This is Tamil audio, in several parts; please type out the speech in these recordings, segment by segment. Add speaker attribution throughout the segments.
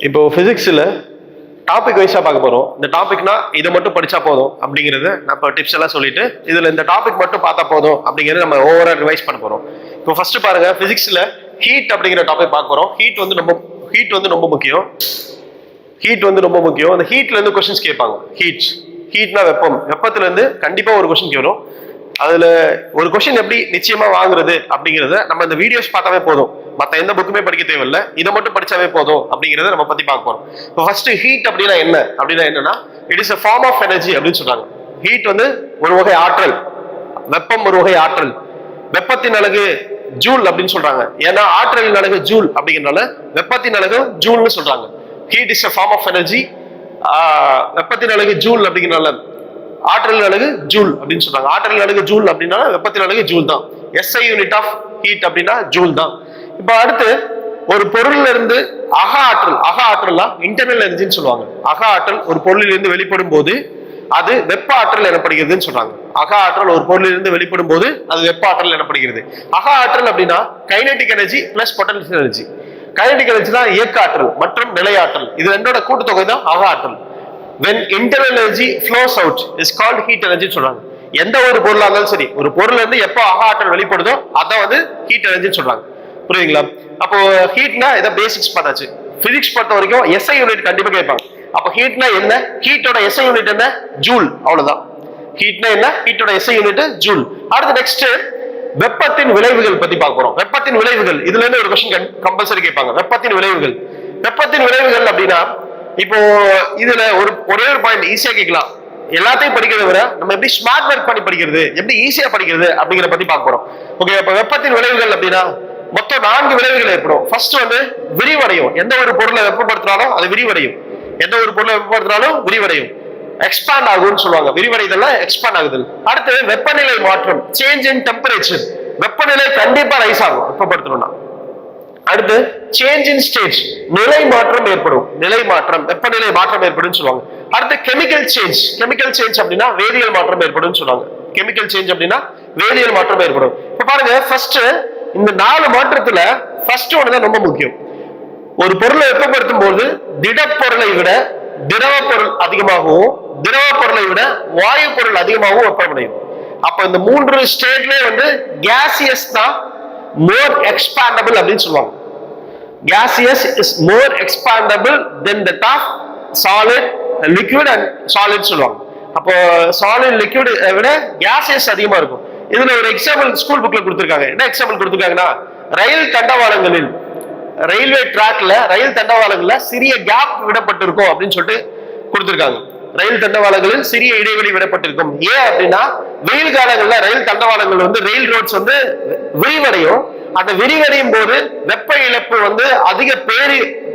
Speaker 1: இப்போ பிசிக்ஸ்ல டாபிக் வைஸா பார்க்க போறோம். இந்த டாபிக்னா இதை மட்டும் படிச்சா போதும் அப்படிங்கறது நம்ம டிப்ஸ் எல்லாம் சொல்லிட்டு இதுல இந்த டாபிக் மட்டும் பார்த்தா போதும் அப்படிங்கறது நம்ம ஓவரா ரிவைஸ் பண்ண போறோம். இப்போ ஃபர்ஸ்ட் பாருங்க, பிசிக்ஸ்ல ஹீட் அப்படிங்கிற டாபிக் பார்க்க போறோம். ஹீட் வந்து ரொம்ப முக்கியம். அந்த ஹீட்ல இருந்து கொஸ்டின்ஸ் கேட்பாங்க. ஹீட்னா வெப்பம். வெப்பத்துல இருந்து கண்டிப்பா ஒரு கொஸ்டின் வரும். அதுல ஒரு கொஸ்டின் எப்படி நிச்சயமா வாங்குறது அப்படிங்கறத நம்ம இந்த வீடியோஸ் பார்த்தாவே போதும், மத்த எந்த புக்குமே படிக்க தேவையில்லை, இதை மட்டும் படிச்சாவே போதும் அப்படிங்கறத நம்ம பத்தி பார்க்க போறோம். இப்போ ஃபர்ஸ்ட் ஹீட் அப்படின்னா என்னன்னா it is a form of energy அப்படின்னு சொல்றாங்க. ஹீட் வந்து ஒரு வகை ஆற்றல், வெப்பம் ஒரு வகை ஆற்றல். வெப்பத்தின் அலகு ஜூல் அப்படின்னு சொல்றாங்க. ஏன்னா ஆற்றலின் அலகு ஜூல் அப்படிங்கிறனால வெப்பத்தின் அலகு ஜூல்னு சொல்றாங்க. Heat is a form of energy. வெப்பத்தின் அலகு ஜூல் அப்படிங்கிறனால ஆற்றலின் அலகு ஜூல் அப்படின்னு சொல்றாங்க. ஆற்றலின் அலகு ஜூல் அப்படின்னா வெப்பத்தின் அலகு ஜூல் தான். SI யூனிட் ஆஃப் ஹீட் அப்படின்னா ஜூல் தான். இப்ப அடுத்து ஒரு பொருள்ல இருந்து அக ஆற்றல்லாம் இன்டர்னல் எனர்ஜின்னு சொல்லுவாங்க. அக ஆற்றல் ஒரு பொருளில் இருந்து வெளிப்படும் போது அது வெப்ப ஆற்றல் எனப்படுகிறதுன்னு சொல்றாங்க. அக ஆற்றல் ஒரு பொருளில் இருந்து வெளிப்படும் போது அது வெப்ப ஆற்றல் எனப்படுகிறது. அக ஆற்றல் அப்படின்னா kinetic energy plus potential energy. Kinetic energy தான் இயக்க ஆற்றல் மற்றும் நிலையாற்றல். இது ரெண்டோட கூட்டுத்தொகை தான் அக ஆற்றல். when internal energy flows out is called heat energy சொல்றாங்க. எந்த ஒரு பொருளா இருந்தாலும் சரி, ஒரு பொருள்ல இருந்து எப்போ அக ஆற்றல் வெளிப்படுதோ அதான் வந்து ஹீட் எனர்ஜி சொல்றாங்க. புரியுதுங்களா? அப்போ ஹீட்னா இத பேசிக்ஸ் பார்த்தாச்சு. பிசிக்ஸ் பொறுத்த வரைக்கும் SI யூனிட் கண்டிப்பா கேட்பாங்க. அப்போ ஹீட்னா என்ன? ஹீட்டோட SI யூனிட் என்ன? ஜூல். அவ்வளவுதான். ஹீட்னா என்ன? ஹீட்டோட SI யூனிட் ஜூல். அடுத்து நெக்ஸ்ட் வெப்பத்தின் விளைவுகள் பத்தி பார்க்க போறோம். வெப்பத்தின் விளைவுகள், இதுல இருந்து ஒரு क्वेश्चन கம்பல்சரி கேட்பாங்க. வெப்பத்தின் விளைவுகள் அப்படின்னா இப்போ இதுல ஒரே ஒரு பாயிண்ட் ஈஸியா கேட்கலாம். எல்லாத்தையும் படிக்கிறத விட நம்ம எப்படி ஸ்மார்ட் ஒர்க் பண்ணி படிக்கிறது, எப்படி ஈஸியா படிக்கிறது அப்படிங்கிற பத்தி பார்க்க போறோம். ஓகே, அப்ப வெப்பத்தின் விளைவுகள் அப்படின்னா மொத்தம் 4 விளைவுகள் ஏற்படும். ஃபர்ஸ்ட் வந்து விரிவடையும். எந்த ஒரு பொருளை வெப்பப்படுத்தினாலும் அது விரிவடையும். எக்ஸ்பாண்ட் ஆகும்னு சொல்லுவாங்க. விரிவடைதல்ல எக்ஸ்பாண்ட் ஆகுதல். அடுத்து வெப்பநிலை மாற்றம், சேஞ்ச் இன் டெம்பரேச்சர். வெப்பநிலை கண்டிப்பா ரைஸ் ஆகும் வெப்பப்படுத்தணும்னா. அடுத்து சேஞ்ச் இன் ஸ்டேட், நிலை மாற்றம் ஏற்படும். வெப்பநிலை மாற்றம் ஏற்படும் சொல்லுவாங்க. அடுத்து கெமிக்கல் சேஞ்ச் அப்படின்னா வேதியியல் மாற்றம் ஏற்படும் சொல்லுவாங்க. இப்ப பாருங்க, ஃபர்ஸ்ட் இந்த 4 மாற்றத்துல ஃபர்ஸ்ட் ஒன்று தான் ரொம்ப முக்கியம். ஒரு பொருளை வெப்பப்படுத்தும் போது திடப்பொருளை விட திரவ பொருள் அதிகமாகவும் திரவ பொருளை விட வாயு பொருள் அதிகமாகவும் வெப்பமடையும். அப்ப இந்த 3 ஸ்டேட்லயே வந்து கேசியஸ் தான் more expandable அப்படின்னு சொல்லுவாங்க. gaseous is more expandable than that of solid, liquid and solid சொல்லுவாங்க. அப்போ solid liquid விட gaseous அதிகமா இருக்கும். இதுல ஒரு எக்ஸாம்பிள் ஸ்கூல் புக்ல கொடுத்திருக்காங்க. என்ன எக்ஸாம்பிள் கொடுத்திருக்காங்கன்னா, ரயில்வே ட்ராக்ல ரயில் தண்டவாளங்கள்ல சிறிய கேப் விடப்பட்டிருக்கும் அப்படின்னு சொல்லிட்டு கொடுத்திருக்காங்க. ரயில் தண்டவாளங்களில் சிறிய இடைவெளி விடப்பட்டிருக்கும். ஏன் அப்படின்னா வெயில் காலங்கள்ல ரயில் தண்டவாளங்கள் வந்து ரயில் ரோட்ஸ் வந்து விரிவடையும். அந்த விரிவடையும் போது வெப்ப இழப்பு வந்து அதிக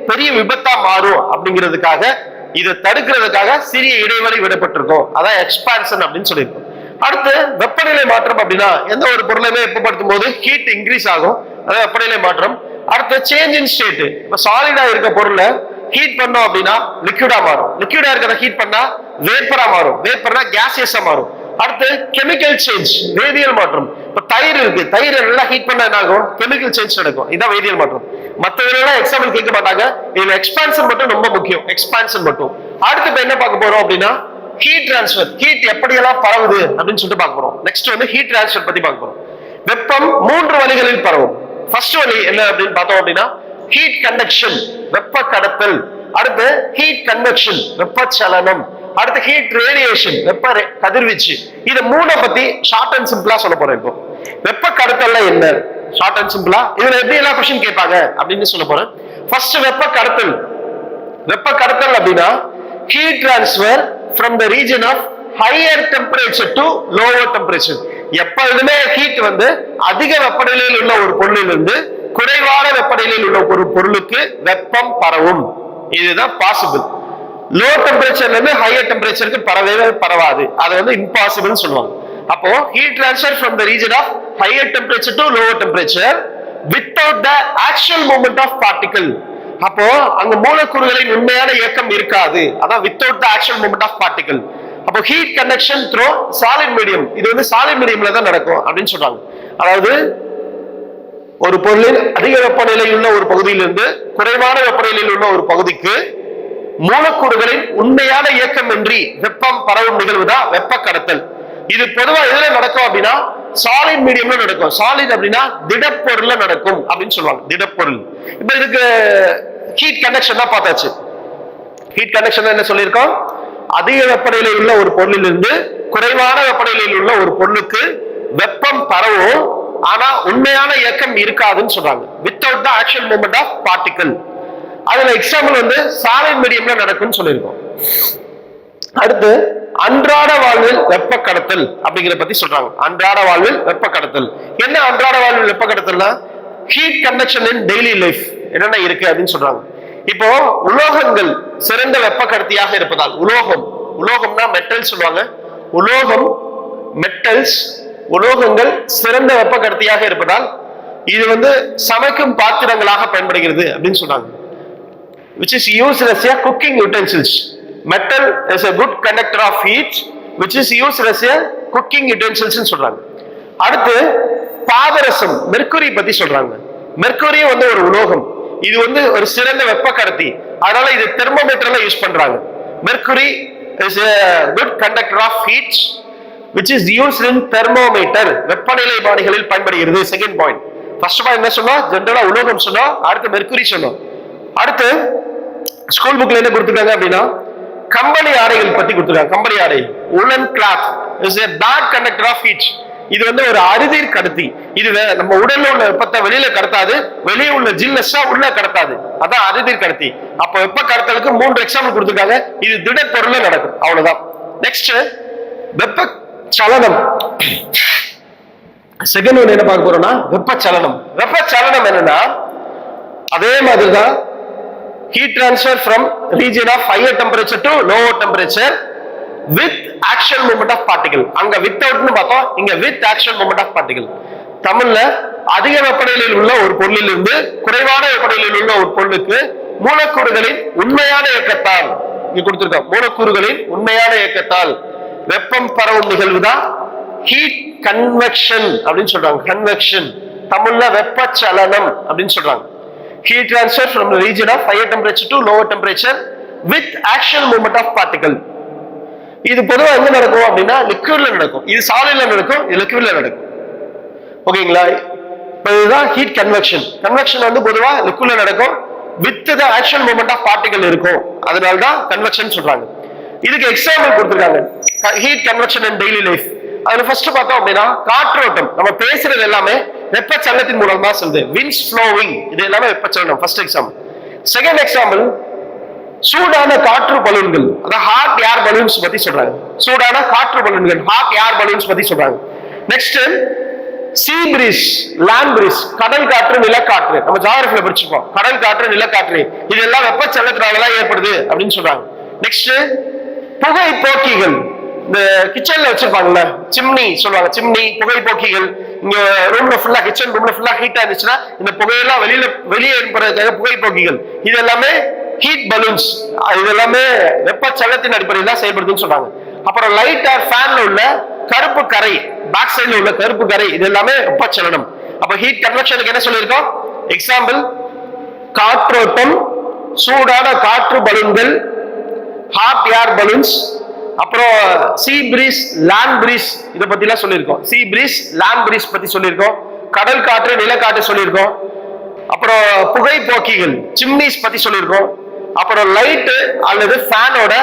Speaker 1: பெரிய விபத்தா மாறும் அப்படிங்கிறதுக்காக, இதை தடுக்கிறதுக்காக சிறிய இடைவெளி விடப்பட்டிருக்கும். அதான் எக்ஸ்பான்ஷன் அப்படின்னு சொல்லியிருக்கோம். அடுத்து வெப்பநிலை மாற்றம் அப்படின்னா எந்த ஒரு பொருளையுமே வெப்பப்படுத்தும் போது ஹீட் இன்க்ரீஸ் ஆகும். அதான் வெப்பநிலை மாற்றம். அடுத்து சேஞ்ச் இன் ஸ்டேட். இப்ப சாலிடா இருக்க பொருளை ஹீட் பண்ணோம் அப்படின்னா லிக்விடா மாறும். லிக்விடா இருக்கிறத ஹீட் பண்ணா வேப்பரா மாறும். வேப்பர்னா கேசியஸா மாறும். அடுத்து கெமிக்கல் சேஞ்ச், வேதியியல் மாற்றம். இப்ப தயிர் இருக்கு, தயிர் நல்லா ஹீட் பண்ணா என்ன ஆகும்? கெமிக்கல் சேஞ்ச் நடக்கும். இதான் வேதியியல் மாற்றம். மற்றவர்கள் எக்ஸாம்பிள் கேட்க மாட்டாங்க. இதுல எக்ஸ்பான்ஷன் மட்டும் ரொம்ப முக்கியம். எக்ஸ்பான்ஷன் மட்டும். அடுத்து இப்ப என்ன பார்க்க போறோம் அப்படின்னா ஹீட் டிரான்ஸ்ஃபர். ஹீட் எப்படியெல்லாம் பரவுது அப்படின்னு சொல்லிட்டு பார்க்க போறோம். நெக்ஸ்ட் வந்து ஹீட் டிரான்ஸ்ஃபர் பத்தி பார்க்க போறோம். வெப்பம் 3 வழிகளில் பரவும். ஃபர்ஸ்ட் வழி என்ன அப்படின்னு பார்த்தோம் அப்படின்னா ஹீட் கண்டக்ஷன், வெப்ப கடத்தல். அடுத்து ஹீட் கன்வெக்ஷன், வெப்பச்சலனம். அடுத்து ஹீட் ரேடியேஷன், வெப்ப கதிர்வீச்சு. இது 3 பத்தி ஷார்ட் அண்ட் சிம்பிளா சொல்ல போறேன். இப்போ வெப்ப கடத்தல்ல என்ன, ஷார்ட் அண்ட் சிம்பிளா இதுல எப்படி எல்லாம் क्वेश्चन கேட்பாங்க அப்படின்னு சொல்ல போறேன். ஃபர்ஸ்ட் வெப்ப கடத்தல் அப்படின்னா heat transfer from the region of higher temperature to lower temperature. எப்பொழுதுமே ஹீட் வந்து அதிக வெப்பநிலையில் உள்ள ஒரு பொருளிலிருந்து குறைவான வெப்பநிலையில் உள்ள ஒரு பொருளுக்கு வெப்பம் பரவும். இதுதான் பாசிபிள். லோ டெம்பரேச்சர்ல இருந்து ஹையர் டெம்பரேச்சருக்கு பரவாது. அது வந்து இம்பாசிபிள் சொல்லுவாங்க. அப்போ heat transfer from the region of higher temperature to lower temperature without the actual movement of particle. அப்போ அங்க மூலக்கூறுகளின் உண்மையான இயக்கம் இருக்காது. அதான் without the actual movement of particle. அப்போ heat conduction through solid medium, இது வந்து சாலிட் மீடியம்ல தான் நடக்கும் அப்படின்னு சொல்றாங்க. அதாவது ஒரு பொருளின் அதிக வெப்பநிலையில் உள்ள ஒரு பகுதியிலிருந்து குறைவான வெப்பநிலையில் உள்ள ஒரு பகுதிக்கு மூலக்கூறுகளின் உண்மையான இயக்கம் இன்றி வெப்பம் பரவும் நிகழ்வுதான் வெப்ப கடத்தல். இது பொதுவா எதுல நடக்கும் அப்படின்னா சாலிட் மீடியம்ல நடக்கும். சாலிட் அப்படின்னா திடப்பொருள்ல நடக்கும் அப்படின்னு சொல்லுவாங்க, திடப்பொருள். இப்ப இதுக்கு ஹீட் கண்டக்ஷன் தான் பார்த்தாச்சு. ஹீட் கண்டக்ஷன் என்ன சொல்லியிருக்கோம்? அதிக வெப்பநிலையில் உள்ள ஒரு பொருளிலிருந்து குறைவான வெப்பநிலையில் உள்ள ஒரு பொருளுக்கு வெப்பம் பரவும், ஆனா உண்மையான இயக்கம் இருக்காதுன்னு சொல்றாங்க. Without the actual movement of particle. அதுல எக்ஸாம்பிள் வந்து சாலிட் மீடியம்ல நடக்கும்னு சொல்லியிருக்கோம். அடுத்து அன்றாட வாழ்வில் வெப்ப கடத்தல் அப்படிங்கிற பத்தி சொல்றாங்க. அன்றாட வாழ்வில் வெப்ப கடத்தல் என்ன? அன்றாட வாழ்வில் வெப்ப கடத்தல்னா heat conduction in daily life என்னென்ன இருக்கு அப்படின்னு சொல்றாங்க. இப்போ உலோகங்கள் சிறந்த வெப்ப கடத்தியாக இருப்பதால், உலோகம்னா மெட்டல் சொல்லுவாங்க. மெட்டல்ஸ் உலோகங்கள் சிறந்த வெப்ப கடத்தியாக இருப்பதால் இது வந்து சமைக்கும் பாத்திரங்களாக பயன்படுகிறது அப்படின்னு சொல்றாங்க. which is used as a cooking utensils. Metal is a good conductor of heat which is used as a cooking utensils ன்னு சொல்றாங்க. அடுத்து பாதரசம் மெர்க்குரி பத்தி சொல்றாங்க. மெர்க்குரி வந்து ஒரு உலோகம், இது வந்து ஒரு சிறந்த வெப்ப கடத்தி, அதனால இது தெர்மோமீட்டர்ல யூஸ் பண்றாங்க. Mercury is a good conductor of heat which is used in thermometer. வெப்பநிலை பாணிகளில் பயன்படுகிறது. Second point. ஃபர்ஸ்ட் பாயிண்ட் என்ன சொன்னா? ஜெனரலா உலோகம் சொன்னோம், அடுத்து மெர்க்குரி சொன்னோம். அடுத்து ஸ்கூல் புக்ல என்ன கொடுத்துருக்காங்க அப்படின்னா கம்பளி ஆடைகள் பத்தி கொடுத்துருக்காங்க. கம்பளி ஆடை woolen cloth is a bad conductor of heat. இது வந்து ஒரு அறுதிர் கடத்தி. இது நம்ம உடல்ல உள்ள வெப்பத்தை வெளியில கடத்தாது, வெளியே உள்ள ஜில்னஸா உள்ள கடத்தாது. அதான் அறுதிர் கடத்தி. அப்ப வெப்ப கடத்தலுக்கு 3 எக்ஸாம்பிள் கொடுத்துருக்காங்க. இது திடப்பொருள்ல நடக்கும், அவ்வளவுதான். நெக்ஸ்ட் வெப்ப சலனம். செகண்ட் ஒன் என்ன பார்க்க போறோம்னா வெப்பச்சலனம். வெப்பச்சலனம் என்னன்னா அதே மாதிரிதான் heat transfer from region of higher temperature to lower temperature with actual movement of particle. அங்க without னு பார்த்தோம், இங்க with actual movement of particle. தமிழ்ல அதிக வெப்பநிலையில் உள்ள ஒரு பொருளிலிருந்து குறைவான வெப்பநிலையில் உள்ள ஒரு பொருளுக்கு மூலக்கூறுகளின் உண்மையான இயக்கத்தால், இங்க கொடுத்திருக்கோம், மூலக்கூறுகளின் உண்மையான இயக்கத்தால் வெப்பம் பரவும் நிகழ்வுதான் ஹீட் கன்வெக்ஷன் அப்படின்னு சொல்றாங்க. கன்வெக்ஷன் தமிழ்ல வெப்பச்சலனம் அப்படின்னு சொல்றாங்க. Heat transfer from the region of higher temperature to lower temperature with actual movement of particle. இது பொதுவா எங்க நடக்கும் அப்படின்னா லிக்விட்ல நடக்கும். இது சாலிட்ல நடக்கும், இது லிக்விட்ல நடக்கும். ஓகேங்களா? இதுதான் ஹீட் கன்வெக்ஷன். கன்வெக்ஷன் வந்து பொதுவா லிக்விட்ல நடக்கும், with the actual movement of particle இருக்கும். அதனால தான் கன்வெக்ஷன் சொல்றாங்க. இதுக்கு எக்ஸாம்பிள் கொடுத்திருக்காங்க. ஹீட் கன்வெக்ஷன் இன் டெய்லி லைஃப். அதுல ஃபர்ஸ்ட் பார்த்தோம் அப்படின்னா காற்றோட்டம். நம்ம பேசுறது எல்லாமே வெப்பச்சலனத்தின் மூலமா சொல்லுது. விண்ட்ஸ் ஃப்ளோவிங், இது எல்லாமே வெப்பச்சலனம். First example. செகண்ட் எக்ஸாம்பிள் சூடான காற்று பலூன்கள், அதாவது ஹாட் ஏர் பலூன்ஸ் பத்தி சொல்றாங்க. சூடான காற்று பலூன்கள், ஹாட் ஏர் பலூன்ஸ் பத்தி சொல்றாங்க. Next sea breeze, land breeze, கடல் காற்று, நிலக்காற்று. நம்ம ஜியோகிராஃபில படிச்சிருக்கோம். கடல் காற்று, நிலக்காற்று, இதெல்லாம் வெப்பச்சலனத்தினாலதான் ஏற்படுது அப்படின்னு சொல்றாங்க. நெக்ஸ்ட் புகை போக்கிகள். இந்த கிச்சன்ல வச்சிருப்பாங்கல்ல, சிம்னி சொல்லுவாங்க. சிம்னி, புகை போக்கிகள். இங்க ரூம்ல ஃபுல்லா, கிச்சன் ரூம்ல ஃபுல்லா ஹீட்டா இருந்துச்சுன்னா இந்த புகையெல்லாம் வெளியே ஏற்படுறதுக்காக புகை போக்கிகள். இது எல்லாமே ஹீட் பலூன்ஸ். இது எல்லாமே வெப்பச்சலனத்தின் அடிப்படையில் தான் செயல்படுதுன்னு சொல்றாங்க. அப்புறம் லைட் ஆர் ஃபேன்ல உள்ள கருப்பு கரை, பேக் சைடுல உள்ள கருப்பு கரை, இது எல்லாமே வெப்பச்சலனம். அப்ப ஹீட் கன்வெக்ஷனுக்கு என்ன சொல்லியிருக்கோம்? எக்ஸாம்பிள் காற்றோட்டம், சூடான காற்று பலூன்கள், ஹாட் ஏர் பலூன்ஸ், அப்புறம் சீ பிரீஸ், லேண்ட் பிரீஸ், இத பத்தி எல்லாம் சொல்லியிருக்கோம். சீ பிரீஸ், லேண்ட் பிரீஸ் பத்தி சொல்லியிருக்கோம். கடல் காற்று, நிலக்காற்று சொல்லியிருக்கோம். அப்புறம் புகை போக்கிகள், சிம்னிஸ் பத்தி சொல்லியிருக்கோம். அப்புறம் லைட் அல்லது ஃபேனோட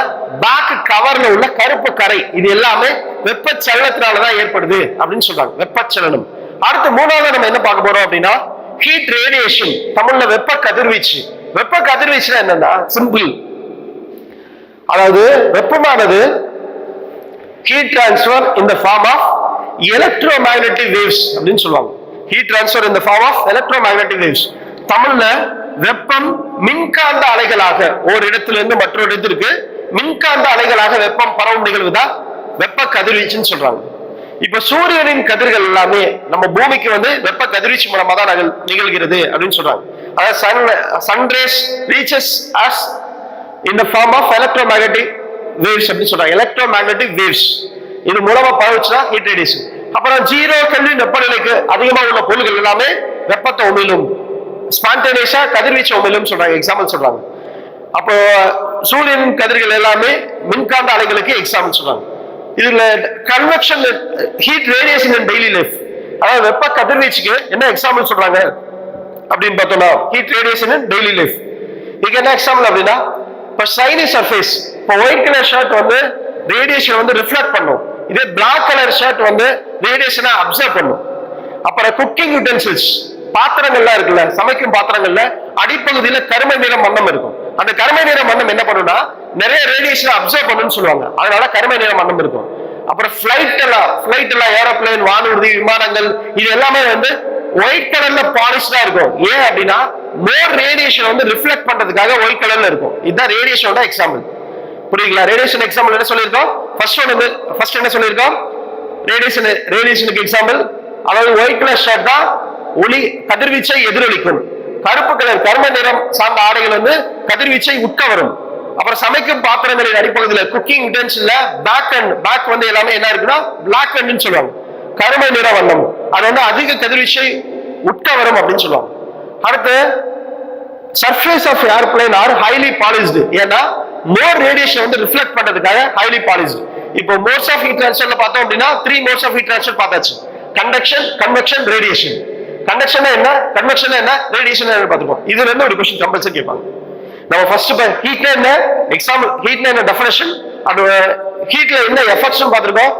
Speaker 1: பேக் கவர்ல உள்ள கருப்பு கரை, இது எல்லாமே வெப்பச்சலனத்தினாலதான் ஏற்படுது அப்படின்னு சொல்றாங்க. வெப்பச்சலனம். அடுத்து மூணாவது நம்ம என்ன பார்க்க போறோம் அப்படின்னா ஹீட் ரேடியேஷன். தமிழ்ல வெப்ப கதிர்வீச்சு. வெப்ப கதிர்வீச்சுனா என்னன்னா சிம்பிள், அதாவது வெப்பமானது heat transfer in the form of electromagnetic waves அப்படின்னு சொல்லுவாங்க. Heat transfer in the form of electromagnetic waves. தமிழ்ல வெப்பம் மின்காந்த அலைகளாக ஒரு இடத்திலிருந்து மற்றொரு இடத்திற்கு மின்காந்த அலைகளாக வெப்பம் பரவும் நிகழ்வுதான் வெப்ப கதிர்வீச்சுன்னு சொல்றாங்க. இப்ப சூரியனின் கதிர்கள் எல்லாமே நம்ம பூமிக்கு வந்து வெப்ப கதிர்வீச்சு மூலமா தான் நிகழ்கிறது அப்படின்னு சொல்றாங்க. அதாவது sunrays reaches as in the form of electromagnetic waves அப்படி சொல்றாங்க. electromagnetic waves இது மூலமா பரவுச்சுனா ஹீட் ரேடியேஷன். அப்புறம் 0 கெல்வின் வெப்பநிலைக்கு அதிகமா உள்ள பொருட்கள் எல்லாமே வெப்பத்தை உமிழும். ஸ்பான்டேனியஸா கதிர்வீச்சு உமிழும் சொல்றாங்க, எக்ஸாம்பிள் சொல்றாங்க. அப்போ சூரியனின் கதிர்கள் எல்லாமே மின்காந்த அலைகளுக்கு எக்ஸாம்பிள் சொல்றாங்க. இதுல கன்வெக்ஷன், ஹீட் ரேடியேஷன் இன் டெய்லி லைஃப், அதாவது வெப்ப கதிர்வீச்சுக்கு என்ன எக்ஸாம்பிள் சொல்றாங்க அப்படின்னு பார்த்தோம்னா ஹீட் ரேடியேஷன் இன் டெய்லி லைஃப். இதுக்கு என்ன எக்ஸாம்பிள் அப்படின்னா, இப்போ ஷைனி சர்ஃபேஸ், இப்போ ஒயிட் கலர் ஷர்ட் வந்து ரேடியேஷன் வந்து ரிஃப்ளெக்ட் பண்ணும், இதே பிளாக் கலர் ஷர்ட் வந்து ரேடியேஷனை அப்சர்வ் பண்ணும். அப்புறம் குக்கிங் யூட்டென்சில்ஸ், பாத்திரங்கள்லாம் இருக்குல்ல, சமைக்கும் பாத்திரங்கள்ல அடிப்பகுதியில கருமை நிற மண்ணம் இருக்கும். அந்த கருமை நிற மண்ணம் என்ன பண்ணும்னா நிறைய ரேடியேஷனை அப்சர்வ் பண்ணுன்னு சொல்லுவாங்க, அதனால கருமை நிற மண்ணம் இருக்கும். அப்புறம் ஃபிளைட் எல்லாம் ஏரோப்ளேன், வானூர்தி, விமானங்கள், இது எல்லாமே வந்து ஒயிட் கலர்ல பாலிஷ்டா இருக்கும். ஏன் அப்படின்னா மோர் ரேடியேஷன் வந்து ரிஃப்ளெக்ட் பண்றதுக்காக ஒயிட் கலர்ல இருக்கும். இதுதான் ரேடியேஷனோட எக்ஸாம்பிள். புரியுங்களா? ரேடியேஷன் எக்ஸாம்பிள் என்ன சொல்லியிருக்கோம்? ஃபர்ஸ்ட் என்ன சொல்லியிருக்கோம்? ரேடியேஷனுக்கு எக்ஸாம்பிள், அதாவது ஒயிட் கலர் ஷர்ட் தான் ஒளி கதிர்வீச்சை எதிரொலிக்கும். கருப்பு கலர் கரும நிறம் சார்ந்த ஆடைகள் வந்து கதிர்வீச்சை உட்க வரும். அப்புறம் சமைக்கும் பாத்திரங்களின் அடிப்பகுதியில் குக்கிங் யூட்டென்சில்ல பேக் வந்து எல்லாமே என்ன இருக்குன்னா பிளாக் அண்ட் சொல்லுவாங்க, கருமை நிற வண்ணம், அது வந்து அதிக கதிர்வீச்சை உட்க வரும் அப்படின்னு சொல்லுவாங்க. அடுத்து surface of airplane are highly polished, ஏன்னா மோர் ரேடியேஷன் வந்து ரிஃப்ளெக்ட் பண்றதுக்காக ஹைலி பாலிஷ்டு. இப்போ மோட்ஸ் ஆஃப் ஹீட் ட்ரான்ஸ்ஃபர்ல பார்த்தோம் அப்படின்னா 3 மோட்ஸ் ஆஃப் ஹீட் ட்ரான்ஸ்ஃபர் பார்த்தாச்சு. Conduction, convection, radiation. கண்டக்ஷன் என்ன, கன்வெக்ஷன் என்ன, ரேடியேஷன் என்ன பார்த்துப்போம். இதுல இருந்து ஒரு क्वेश्चन கம்பல்சரி கேட்பாங்க. நம்ம ஃபர்ஸ்ட் ஹீட்ல என்ன எக்ஸாம்பிள், ஹீட்ல என்ன டெஃபினிஷன், அது ஹீட்ல என்ன எஃபெக்ட்ஸ் பார்த்திருக்கோம்.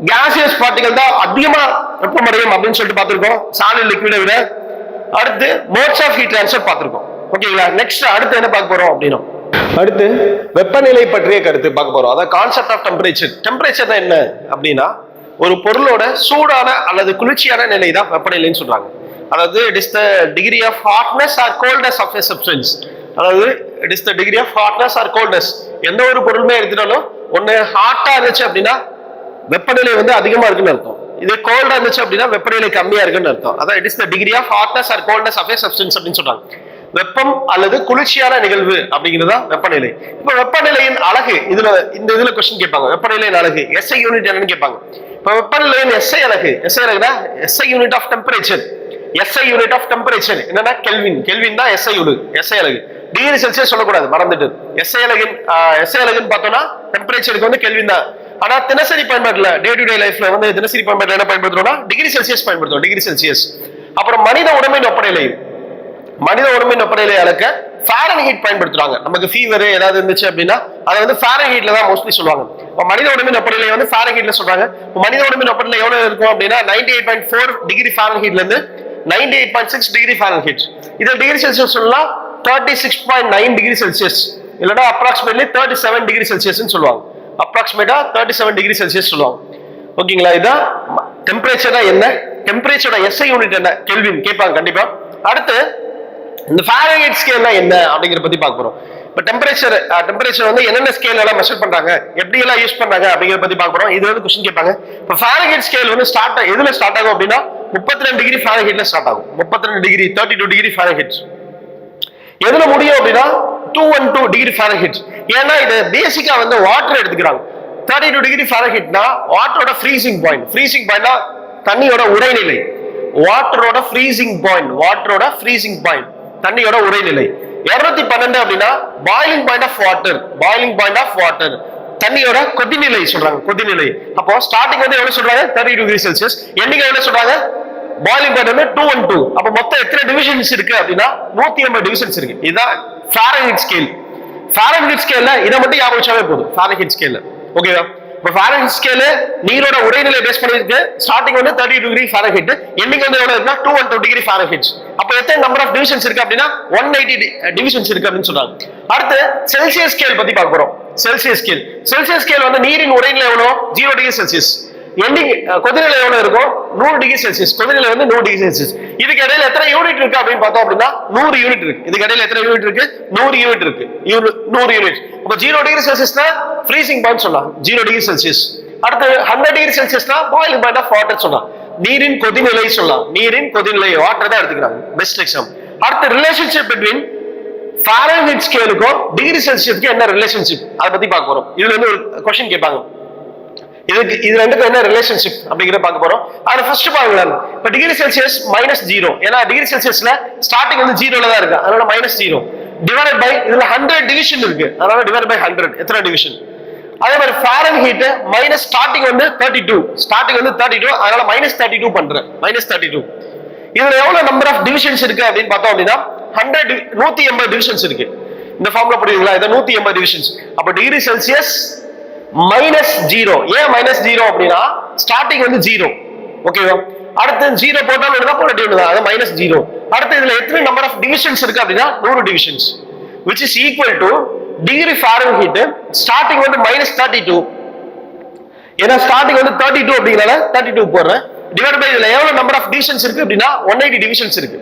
Speaker 1: கேசியஸ் பார்ட்டிகல் தான் அதிகமா வெப்பமடையும் அப்படின்னு சொல்லிட்டு பார்த்திருக்கோம், சாலிட் லிக்விடை விட. அடுத்து மோட்ஸ் ஆஃப் ஹீட் ட்ரான்ஸ்ஃபர் பார்த்திருக்கோம். ஓகேங்களா? நெக்ஸ்ட் அடுத்து என்ன பார்க்க போறோம் அப்படின்னா, அடுத்து வெப்பநிலை பற்றிய கருத்து பார்க்க போறோம். அதாவது கான்செப்ட் ஆஃப் டெம்பரேச்சர். டெம்பரேச்சர் தான் என்ன அப்படின்னா ஒரு பொருளோட சூடான அல்லது குளிர்ச்சியான நிலை தான் வெப்பநிலைன்னு சொல்றாங்க. அதாவது it is the degree of hotness or coldness of a substance. அதாவது it is the degree of hotness or coldness. எந்த ஒரு பொருளுமே எடுத்துட்டாலும் ஒன்னு ஹாட்டா இருந்துச்சு அப்படின்னா வெப்பநிலை வந்து அதிகமா இருக்குன்னு அர்த்தம், இது கோல்டா இருந்துச்சு அப்படின்னா வெப்பநிலை கம்மியா இருக்குன்னு அர்த்தம். அதான் it is the degree of hotness or coldness of a substance அப்படின்னு சொல்றாங்க. வெப்பம் அல்லது குளிர்ச்சியான நிகழ்வு அப்படிங்கிறதா வெப்பநிலை. இப்ப வெப்பநிலையின் அலகு, இதுல क्वेश्चन கேட்பாங்க, வெப்பநிலையின் அலகு எஸ்ஐ யூனிட் என்னன்னு கேட்பாங்க. இப்ப வெப்பநிலையின் எஸ்ஐ அலகுனா SI unit of temperature. SI unit of temperature என்னன்னா கெல்வின் தான் எஸ்ஐ அலகு. டிகிரி செல்சியஸ் சொல்லக்கூடாது, மறந்துட்டு. எஸ்ஐ அலகுன்னு பார்த்தோம்னா டெம்பரேச்சருக்கு வந்து கெல்வின் தான். ஆனா தினசரி பயன்பாட்டுல, டே டு டே லைஃப்ல வந்து தினசரி பயன்பாட்டுல என்ன பயன்படுத்துறோம்னா டிகிரி செல்சியஸ் பயன்படுத்துறோம், டிகிரி செல்சியஸ். அப்புறம் மனித உடம்பின் வெப்பநிலை அளக்க ஃபாரன்ஹீட் பயன்படுத்துறாங்க. நமக்கு ஃபீவர் ஏதாவது இருந்துச்சு அப்படின்னா அதை வந்து ஃபாரன்ஹீட்ல தான் மோஸ்ட்லி சொல்லுவாங்க. மனித உடம்பின் வெப்பநிலை வந்து ஃபாரன்ஹீட்ல சொல்றாங்க. மனித உடம்பின் வெப்பநிலை எவ்வளவு இருக்கும் அப்படின்னா 98.4 டிகிரி ஃபாரன்ஹீட்ல இருந்து 98.6 டிகிரி ஃபாரன்ஹீட். இதை டிகிரி செல்சியஸ் சொல்லலாம் 36.9 டிகிரி செல்சியஸ், இல்லைன்னா அப்ராக்சிமேட்லி 37 டிகிரி செல்சியஸ் சொல்லுவாங்க. அப்ராக்சிமேட்டா 37 டிகிரி செல்சியஸ் சொல்லுவாங்க. ஓகேங்களா? இதான் டெம்பரேச்சர். என்ன டெம்பரேச்சரோட எஸ்ஐ யூனிட் என்ன, கெல்வின் கேட்பாங்க கண்டிப்பா. அடுத்து இந்த ஃபாரன்ஹீட் ஸ்கேல்னா என்ன அப்படிங்கறத பத்தி பார்க்க போறோம். இப்ப டெம்பரேச்சர் வந்து என்னென்ன ஸ்கேல் எல்லாம் மெஷர் பண்றாங்க, எப்படி எல்லாம் யூஸ் பண்றாங்க அப்படிங்கறத பத்தி பார்க்க போறோம். இது வந்து क्वेश्चन கேட்பாங்க. இப்ப ஃபாரன்ஹீட் ஸ்கேல் வந்து எதுல ஸ்டார்ட் ஆகும் அப்படின்னா 32 டிகிரி ஃபாரன்ஹீட்ல ஸ்டார்ட் ஆகும். 32 டிகிரி 32 டிகிரி ஃபாரன்ஹீட். எதுல முடியும் அப்படின்னா 212 டிகிரி ஃபாரன்ஹீட். ஏன்னா இது பேசிக்கா வந்து வாட்டர் எடுத்துக்கிறாங்க. 32 டிகிரி ஃபாரன்ஹீட்னா வாட்டரோட ஃப்ரீசிங் பாயிண்ட்னா தண்ணியோட உறைநிலை. வாட்டரோட ஃப்ரீசிங் பாயிண்ட் தண்ணியோட உறைநிலை. 212 அப்படின்னா பாயிலிங் பாயிண்ட் ஆஃப் வாட்டர், தண்ணியோட கொதிநிலை சொல்றாங்க, கொதிநிலை. அப்போ ஸ்டார்டிங் வந்து எவ்வளவு சொல்றாங்க 30 டிகிரி செல்சியஸ், எண்டிங் எவ்வளவு சொல்றாங்க பாயிலிங் பாயிண்ட் வந்து 212. அப்ப மொத்தம் எத்தனை டிவிஷன்ஸ் இருக்கு அப்படின்னா 180 டிவிஷன்ஸ் இருக்கு. இதுதான் ஃபாரன்ஹீட் ஸ்கேல். ஃபாரன்ஹீட் ஸ்கேல்ல இதை மட்டும் ஞாபகம் வச்சாவே போதும். ஃபாரன்ஹீட் ஸ்கேல்ல ஓகேவா? இப்ப ஃபாரன்ஹீட் ஸ்கேல் நீரோட உறைநிலை பேஸ் பண்ணிருக்கு. ஸ்டார்டிங் வந்து 30 டிகிரி ஃபாரன்ஹீட், எண்டிங் வந்து எவ்வளவு இருக்குன்னா 212 டிகிரி ஃபாரன்ஹீட். அப்ப எத்தனை நம்பர் ஆஃப் டிவிஷன்ஸ் இருக்கு அப்படின்னா 180 டிவிஷன்ஸ் இருக்கு அப்படின்னு சொல்றாங்க. அடுத்து செல்சியஸ் ஸ்கேல் பத்தி பார்க்க போறோம். செல்சியஸ் ஸ்கேல் வந்து நீரின் உறைநிலை எவ்வளவு 0 டிகிரி செல்சியஸ், எண்டிங் கொதிநிலை எவ்வளவு இருக்கும் 100 டிகிரி செல்சியஸ், கொதிநிலை வந்து 100 டிகிரி செல்சியஸ். இதுக்கு இடையில எத்தனை யூனிட் இருக்கு அப்படின்னு பார்த்தோம் அப்படின்னா 100 யூனிட் இருக்கு. இதுக்கு இடையில எத்தனை யூனிட் இருக்கு 100 யூனிட் இருக்கு. 100 யூனிட். அப்ப 0 டிகிரி செல்சியஸ்னா ஃப்ரீசிங் பாயிண்ட் சொல்லலாம் 0 டிகிரி செல்சியஸ். அடுத்து 100 டிகிரி செல்சியஸ்னா பாயிலிங் பாயிண்ட் ஆஃப் வாட்டர் சொல்லலாம், நீரின் கொதிநிலை சொல்லலாம். நீரின் கொதிநிலை வாட்டர் தான் எடுத்துக்கிறாங்க, பெஸ்ட் எக்ஸாம்பிள். அடுத்து ரிலேஷன்ஷிப் பிட்வீன் ஃபாரன்ஹீட் ஸ்கேலுக்கும் டிகிரி செல்சியஸ்க்கு என்ன ரிலேஷன்ஷிப் அதை பத்தி பார்க்க போறோம். இதுல வந்து ஒரு क्वेश्चन கேட்பாங்க. இது ரெண்டுக்கும் என்ன ரிலேஷன்ஷிப் அப்படிங்கறத பார்க்க போறோம். அதுல ஃபர்ஸ்ட் பாருங்களேன், இப்ப டிகிரி செல்சியஸ் -0, ஏன்னா டிகிரி செல்சியஸ்ல ஸ்டார்டிங் வந்து 0ல தான் இருக்கு, அதனால -0 டிவைடட் பை இதுல 100 டிவிஷன் இருக்கு, அதனால டிவைட் பை 100 எத்தனை டிவிஷன். அதே மாதிரி ஃபாரன்ஹீட் மைனஸ் ஸ்டார்டிங் வந்து 32, அதனால -32 பண்றேன், -32. இதுல எவ்வளவு நம்பர் ஆஃப் டிவிஷன்ஸ் இருக்கு அப்படின்னு பார்த்தோம் அப்படின்னா 180 டிவிஷன்ஸ் இருக்கு. இந்த ஃபார்முலா புரியுதுங்களா? இது 180 டிவிஷன்ஸ். அப்ப டிகிரி செல்சியஸ் -0, ஏன் -0 அப்படின்னா ஸ்டார்டிங் வந்து 0, ஓகேவா? அடுத்து 0 போட்டாலும் ஒண்ணுதான், போடாட்டி ஒண்ணுதான், அது -0. அடுத்து இதுல எத்தனை நம்பர் ஆஃப் டிவிஷன்ஸ் இருக்கு அப்படின்னா 100 divisions, which is equal to degree Fahrenheit starting வந்து -32, ஏன்னா ஸ்டார்டிங் வந்து 32 அப்படிங்கறத 32 போடுறேன், டிவைட் பை இதுல எவ்வளவு நம்பர் ஆஃப் டிவிஷன்ஸ் இருக்கு அப்படின்னா 180 டிவிஷன்ஸ் இருக்கு,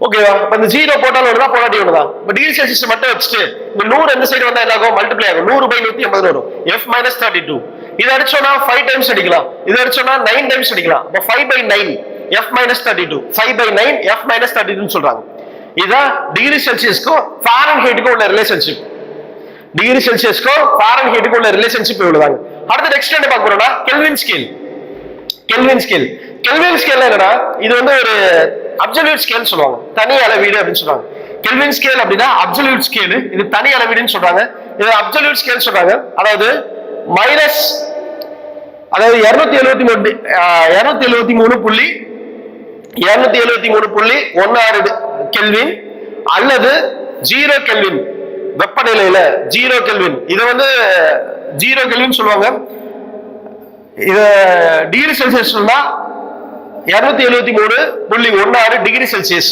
Speaker 1: ஓகேவா? இப்ப இந்த 0 போட்டாலும் ஒண்ணுதான், போடாட்டி ஒண்ணுதான். இப்ப டிகிரி செல்சியஸ் மட்டும் வச்சுட்டு இந்த 100 எந்த சைடு வந்தா என்ன ஆகும்? மல்டிப்ளை ஆகும், 100/180 வரும், f - 32. இதை அடிச்சோம்னா 5 டைம்ஸ் அடிக்கலாம், இதை அடிச்சோம்னா 9 டைம்ஸ் அடிக்கலாம். அப்ப 5/9 f - 32, 5/9 f - 32 சொல்றாங்க. இதுதான் டிகிரி செல்சியஸ்க்கும் ஃபாரன்ஹீட்டுக்கும் உள்ள ரிலேஷன்ஷிப். டிகிரி செல்சியஸ்க்கும் ஃபாரன்ஹீட்டுக்கும் உள்ள ரிலேஷன்ஷிப் இவ்வளவுதாங்க. அடுத்து நெக்ஸ்ட் என்ன பார்க்க போறோம்னா கெல்வின் ஸ்கேல். கெல்வின் ஸ்கேல் என்னன்னா இது வந்து ஒரு அப்சல்யூட் ஸ்கேல் சொல்லுவாங்க, தனி அளவீடு அப்படின்னு சொல்றாங்க. கெல்வின் ஸ்கேல் அப்படின்னா அப்சல்யூட் ஸ்கேல், இது தனி அளவீடுன்னு சொல்றாங்க. இது அப்சல்யூட் ஸ்கேல் சொல்றாங்க. அதாவது 273.16 கெல்வின் அல்லது 0 கெல்வின் வெப்பநிலையில 0 கெல்வின், இது வந்து 0 கெல்வின் சொல்லுவாங்க. இது degree Celsius 273.16 degree Celsius,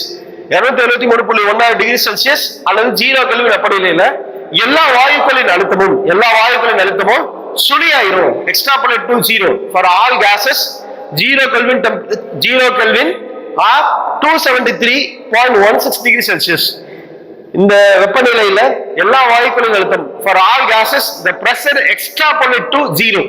Speaker 1: 273.16 degree Celsius அல்லது 0 கெல்வின் வெப்பநிலையில எல்லா வாயுக்களின் அழுத்தமும் சுழியாயிரும். Extrapolate to 0 for all gases 0 Kelvin or 273.16 degree Celsius. இந்த வெப்பநிலையில எல்லா வாயுக்களின் அழுத்தம் for all gases the pressure extrapolate to 0,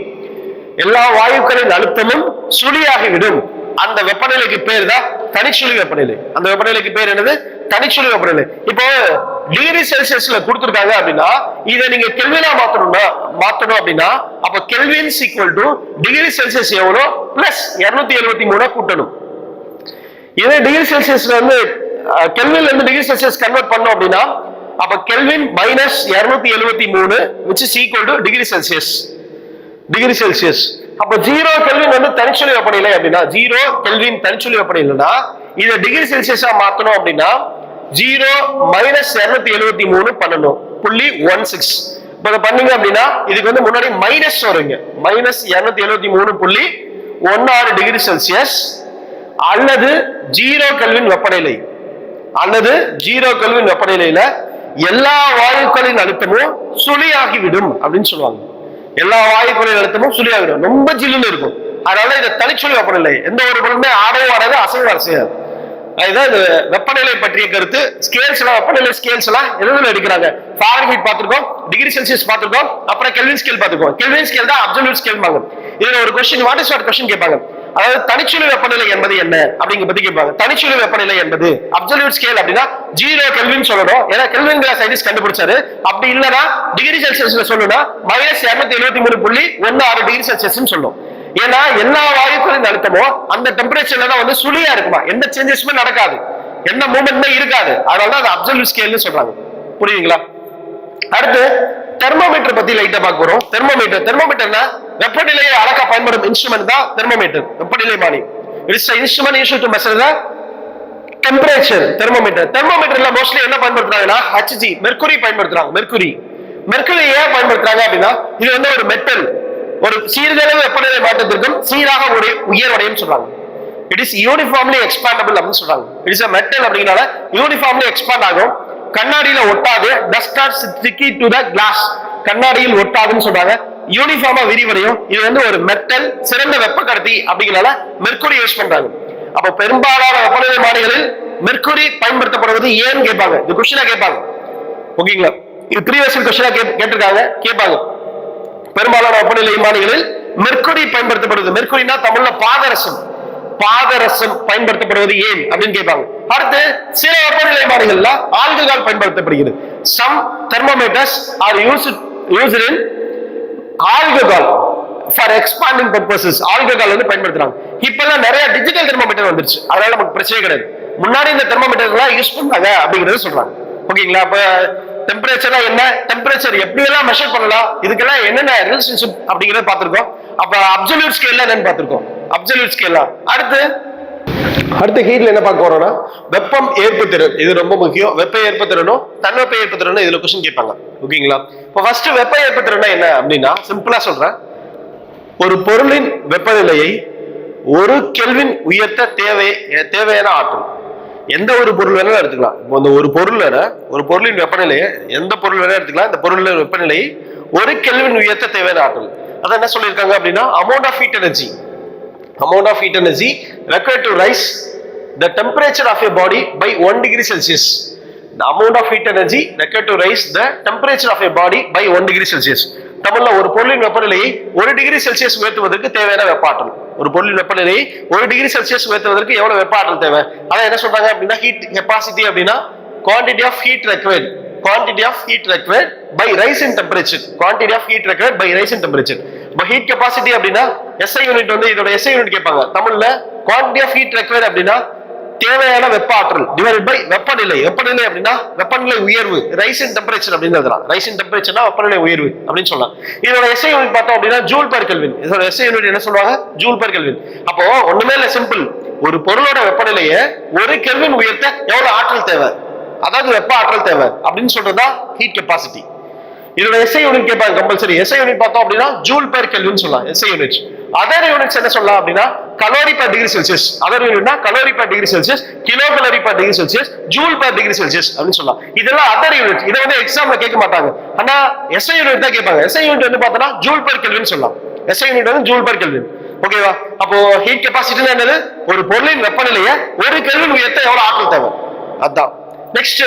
Speaker 1: எல்லா வாயுக்களின் அழுத்தமும் சுழியாகிவிடும். அந்த வெப்பநிலைக்கு பேர் தான் தனிச்சுழி வெப்பநிலை. அந்த வெப்பநிலைக்கு பேர் என்னது? தனிச்சுழி வெப்பநிலை. இப்போ டிகிரி செல்சியஸ்ல கொடுத்திருக்காங்க அப்படின்னா இதை நீங்க கெல்வினா மாத்தணும் அப்படின்னா அப்ப kelvins equal to degree Celsius எவ்வளோ பிளஸ் 273 கூட்டணும். இதே டிகிரி செல்சியஸ்ல வந்து கெல்வின்ல இருந்து டிகிரி செல்சியஸ் கன்வெர்ட் பண்ணோம் அப்படின்னா அப்ப kelvin -273 which is equal to degree Celsius. அப்ப 0 கெல்வின் வந்து தனிச்சுழி வெப்பநிலை அப்படின்னா 0 கெல்வின் தனிச்சுழி வெப்பநிலைனா இதை டிகிரி செல்சியஸா மாத்தணும் அப்படின்னா 0 - 273 பண்ணணும், 0.16. இப்ப இதை பண்ணீங்க அப்படின்னா இதுக்கு வந்து முன்னாடி மைனஸ் வருங்க, -273.16 டிகிரி செல்சியஸ் அல்லது 0 கெல்வின் வெப்பநிலையில எல்லா வாயுக்களின் அழுத்தமும் சுழியாகிவிடும் அப்படின்னு சொல்லுவாங்க. எல்லா வாயுக்களின் அழுத்தமும் சுழியாகிவிடும், ரொம்ப ஜில்லுன்னு இருக்கும். அதனால இதை தனிச்சுழி வெப்பநிலை. எந்த ஒரு பொருளுமே ஆடவும் ஆடாது, அசைவும் செய்யாது. அதுதான் இந்த வெப்பநிலை பற்றிய கருத்து. ஸ்கேல்ஸ் எல்லாம், வெப்பநிலை ஸ்கேல்ஸ் எல்லாம் எதுல எடுக்கிறாங்க? ஃபாரன்ஹீட் பார்த்திருக்கோம், டிகிரி செல்சியஸ் பார்த்திருக்கோம், அப்புறம் கெல்வின் ஸ்கேல் பார்த்திருக்கோம். கெல்வின் ஸ்கேல் தான் அப்சல்யூட் ஸ்கேல். இதுல ஒரு question, what is what question கேட்பாங்க. அதாவது தனிச்சுழி வெப்பநிலை என்பது என்ன அப்படிங்க பத்தி கேட்பாங்க. தனிச்சுழி வெப்பநிலை என்பது அப்சல்யூட் ஸ்கேல் அப்படின்னா 0 கெல்வின் சொல்லணும், ஏன்னா கெல்வின் சயின்டிஸ்ட் கண்டுபிடிச்சாரு. அப்படி இல்லைன்னா டிகிரி செல்சியஸ்ல சொல்லணும்னா -273.16 டிகிரி செல்சியஸ் சொல்லும். ஏன்னா எல்லா வாயுக்களின் அழுத்தமும் அந்த டெம்பரேச்சர்ல தான் வந்து சுழியா இருக்குமா, எந்த சேஞ்சஸுமே நடக்காது, எந்த மூவ்மெண்ட்மே இருக்காது. அதனாலதான் அது அப்சல்யூட் ஸ்கேல்னு சொல்றாங்க. புரியுதுங்களா? அடுத்து தெர்மோமீட்டர் பத்தி லைட்டா பார்க்க போறோம். தெர்மோமீட்டர்னா வெப்பநிலையை அளக்க பயன்படும் இன்ஸ்ட்ருமெண்ட் தான் தெர்மோமீட்டர், வெப்பநிலைமானி. It's an instrument used to measure the temperature. தெர்மோமீட்டர்ல மோஸ்ட்லி என்ன பயன்படுத்துறாங்கன்னா Hg, மெர்க்குரி பயன்படுத்துறாங்க. மெர்க்குரி ஏன் பயன்படுத்துறாங்க அப்படின்னா இது வந்து ஒரு மெட்டல், ஒரு சீர்தளவு வெப்பநிலை மாற்றத்திற்கும் சீராக உயர்வடையும் சொல்றாங்க. இட் இஸ் யூனிஃபார்ம்லி எக்ஸ்பாண்டபிள் அப்படின்னு சொல்றாங்க. இட் இஸ் a metal அப்படிங்கறனால யூனிஃபார்ம்லி எக்ஸ்பாண்ட் ஆகும், கண்ணாடியில ஒட்டாது. Dust are sticky to the glass, கண்ணாடியில் ஒட்டாதுன்னு சொல்றாங்க. யூனிஃபார்மா விரிவடையும். இது வந்து ஒரு மெட்டல், சிறந்த வெப்ப கடத்தி அப்படிங்கறனால மெர்க்குரி யூஸ் பண்றாங்க. அப்ப பெரும்பாலான வெப்பநிலை மானிகளில் மெர்க்குரி பயன்படுத்தப்படுவது ஏன்னு கேட்பாங்க. இது கொஸ்டினா கேட்பாங்க, ஓகேங்களா? இது ப்ரீவியஸ் கொஸ்டினா கேட்பாங்க. பெரும்பாலான வெப்பநிலை மானிகளில் மெர்க்குரி பயன்படுத்தப்படுவது, மெர்க்குரினா தமிழ்ல பாதரசம் பயன்படுத்தப்படுவது ஏன் அப்படின்னு கேட்பாங்க. அடுத்து சில வெப்பநிலை மானிகள்ல ஆல்கஹால் பயன்படுத்தப்படுகிறது. Some thermometers are used in alcohol for expanding purposes alcohol வந்து பயன்படுத்துறாங்க. இப்பெல்லாம் நிறைய டிஜிட்டல் தெர்மோமீட்டர் வந்துருச்சு, அதனால நமக்கு பிரச்சனை கிடையாது. முன்னாடி இந்த தெர்மோமீட்டர்லாம் யூஸ் பண்ணாங்க அப்படிங்கறது சொல்றாங்க. ஓகேங்களா? அப்ப டெம்பரேச்சர் என்ன, டெம்பரேச்சர் எப்படி எல்லாம் மெஷர் பண்ணலாம், இதுக்கெல்லாம் என்னென்ன ரிலேஷன்ஷிப் அப்படிங்கறத பார்த்திருக்கோம். அப்ப அப்சல்யூட் ஸ்கேல் என்னன்னு பார்த்திருக்கோம். அப்சல்யூட் ஸ்கேல் அடுத்து ஹீட்ல என்ன பார்க்க போறோம்னா வெப்பம் ஏற்புத்திறன். இது ரொம்ப முக்கியம். வெப்ப ஏற்புத்திறனும் தன்வெப்ப ஏற்புத்திறனும் இதுல கொஸ்டின் கேட்பாங்க. ஓகேங்களா? இப்போ ஃபர்ஸ்ட் வெப்ப ஏற்புத்திறன் என்ன அப்படின்னா சிம்பிளா சொல்றேன். ஒரு பொருளின் வெப்பநிலையை 1 கெல்வின் உயர்த்த தேவையான ஆற்றல். எந்த ஒரு பொருள் வேணாலும் எடுத்துக்கலாம். இப்போ இந்த ஒரு பொருளின் வெப்பநிலையை எந்த பொருள் வேணாலும் எடுத்துக்கலாம். இந்த பொருளின் வெப்பநிலையை 1 கெல்வின் உயர்த்த தேவையான ஆற்றல். அதான் என்ன சொல்லியிருக்காங்க அப்படின்னா amount of heat energy required to rise the temperature of a body by 1 degree Celsius. The amount of heat energy required to rise the temperature of a body by 1 degree Celsius. தமிழ்ல ஒரு பொருளின் வெப்பநிலையை 1 டிகிரி செல்சியஸ் உயர்த்துவதற்கு தேவையான வெப்ப ஆற்றல். ஒரு பொருளின் வெப்பநிலையை 1 டிகிரி செல்சியஸ் உயர்த்துவதற்கு எவ்வளவு வெப்ப ஆற்றல் தேவை? அதான் என்ன சொல்றாங்க அப்படின்னா ஹீட் கெப்பாசிட்டி அப்படின்னா quantity of heat required by rise in temperature. இப்போ ஹீட் கெப்பாசிட்டி அப்படின்னா SI யூனிட் வந்து இதோட SI யூனிட் கேட்பாங்க. தமிழ்ல quantity of heat required அப்படின்னா தேவையான வெப்ப ஆற்றல் டிவைடட் பை வெப்பநிலை. வெப்பநிலை அப்படின்னா வெப்பநிலை உயர்வு, ரைஸ் இன் டெம்பரேச்சர் அப்படின்னு எழுதலாம். ரைஸ் இன் டெம்பரேச்சர்னா வெப்பநிலை உயர்வு அப்படின்னு சொல்லலாம். இதோட SI யூனிட் பார்த்தோம் அப்படின்னா ஜூல் பெர் கெல்வின். இதோட SI யூனிட் என்ன சொல்லுவாங்க? Joule per kelvin. அப்போ ஒண்ணுமே இல்ல, சிம்பிள். ஒரு பொருளோட வெப்பநிலையை 1 கெல்வின் உயர்த்த எவ்வளவு ஆற்றல் தேவை, அதாவது வெப்ப ஆற்றல் தேவை அப்படின்னு சொல்றதா ஹீட் கெப்பாசிட்டி. இதோட SI யூனிட் கேட்பாங்க கம்பல்சரி. SI யூனிட் பார்த்தோம் அப்படின்னா ஜூல் பெர் கெல்வின் சொல்லலாம். SI unit. அதர் யூனிட்ஸ் என்ன சொல்லலாம் அப்படின்னா calorie per degree Celsius. Other யூனிட்னா calorie per degree Celsius, kilo calorie per degree Celsius, joule per degree Celsius அப்படின்னு சொல்லலாம். இதெல்லாம் அதர் யூனிட். இதை வந்து எக்ஸாம்ல கேட்க மாட்டாங்க, ஆனா SI யூனிட் தான் கேட்பாங்க. SI யூனிட் வந்து பார்த்தோம்னா ஜூல் பெர் கெல்வின் சொல்லலாம். SI யூனிட் வந்து ஜூல் பெர் கெல்வின். ஓகேவா? அப்போ ஹீட் கெப்பாசிட்டி என்னது? ஒரு பொருளின் வெப்பநிலையை 1 கெல்வின் உயர்த்த எவ்வளவு ஆற்றல் தேவை, அதான். நெக்ஸ்ட்